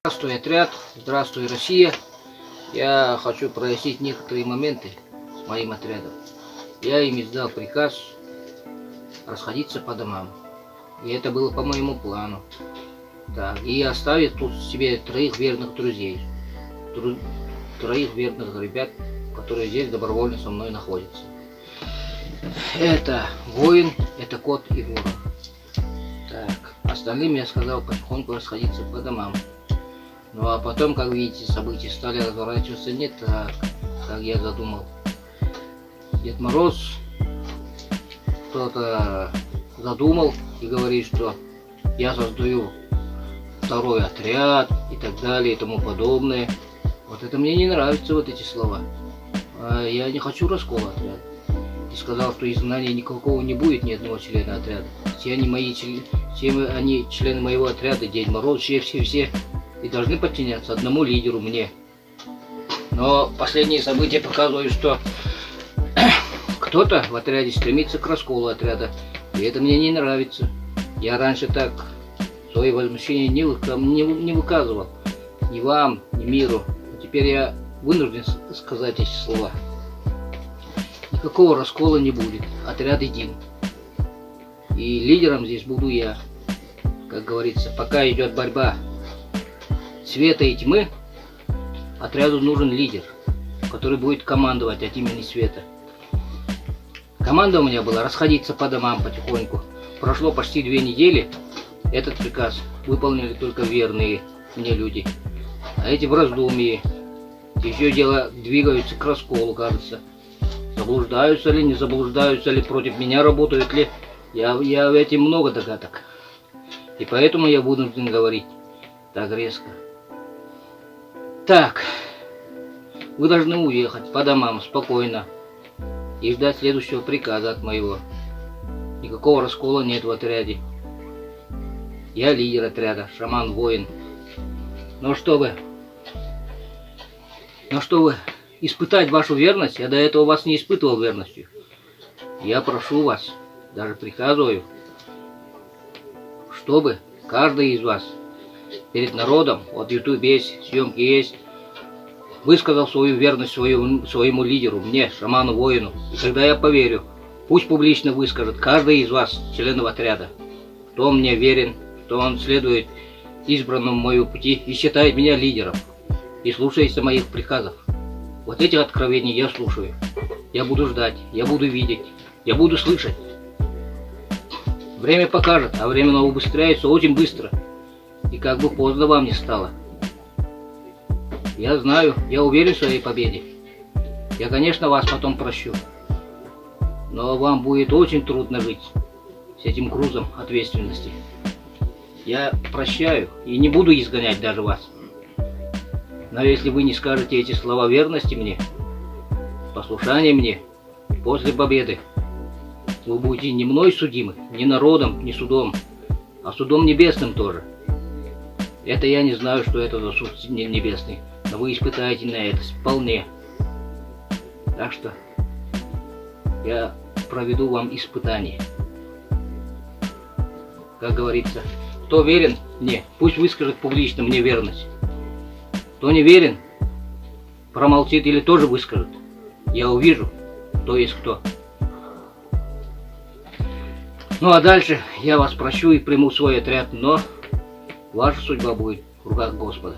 Здравствуй, отряд! Здравствуй, Россия! Я хочу прояснить некоторые моменты с моим отрядом. Я им издал приказ расходиться по домам. И это было по моему плану. Так, и оставить тут себе троих верных друзей. Троих верных ребят, которые здесь добровольно со мной находятся. Это воин, это кот и ворон. Так, остальным я сказал потихоньку расходиться по домам. Ну а потом, как видите, события стали разворачиваться не так, как я задумал. Дед Мороз кто-то задумал и говорит, что я создаю второй отряд и так далее и тому подобное. Вот это мне не нравятся, вот эти слова. Я не хочу раскола отряда. И сказал, что изгнания никакого не будет, ни одного члена отряда. Все они члены моего отряда, Дед Мороз, все и должны подчиняться одному лидеру, мне. Но последние события показывают, что кто-то в отряде стремится к расколу отряда, и это мне не нравится. Я раньше так свои возмущения не выказывал ни вам, ни миру. Но теперь я вынужден сказать эти слова. Никакого раскола не будет, отряд един. И лидером здесь буду я. Как говорится, пока идет борьба света и тьмы, отряду нужен лидер, который будет командовать от имени света. Команда у меня была расходиться по домам потихоньку. Прошло почти 2 недели. Этот приказ выполнили только верные мне люди. А эти в раздумье. Еще дело двигаются к расколу, кажется. Заблуждаются ли, не заблуждаются ли, против меня работают ли. Я в этом много догадок. И поэтому я вынужден говорить так резко. Так, вы должны уехать по домам спокойно и ждать следующего приказа от моего. Никакого раскола нет в отряде. Я лидер отряда, шаман-воин. Но чтобы испытать вашу верность, я до этого вас не испытывал верностью. Я прошу вас, даже приказываю, чтобы каждый из вас перед народом, вот YouTube есть, съемки есть, высказал свою верность своему лидеру, мне, шаману-воину. И тогда я поверю, пусть публично выскажет каждый из вас, членов отряда, кто мне верен, что он следует избранному моему пути и считает меня лидером, и слушается моих приказов. Вот этих откровений я слушаю. Я буду ждать, я буду видеть, я буду слышать. Время покажет, а время убыстряется очень быстро. И как бы поздно вам не стало. Я знаю, я уверен в своей победе. Я, конечно, вас потом прощу. Но вам будет очень трудно жить с этим грузом ответственности. Я прощаю и не буду изгонять даже вас. Но если вы не скажете эти слова верности мне, послушания мне, после победы, вы будете не мной судимы, не народом, не судом, а судом небесным тоже. Это я не знаю, что это за суд небесный, но вы испытаете на это вполне. Так что я проведу вам испытание. Как говорится, кто верен мне, пусть выскажет публично мне верность. Кто не верен, промолчит или тоже выскажет. Я увижу, кто есть кто. Ну а дальше я вас прощу и приму свой отряд, но ваша судьба будет в руках Господа.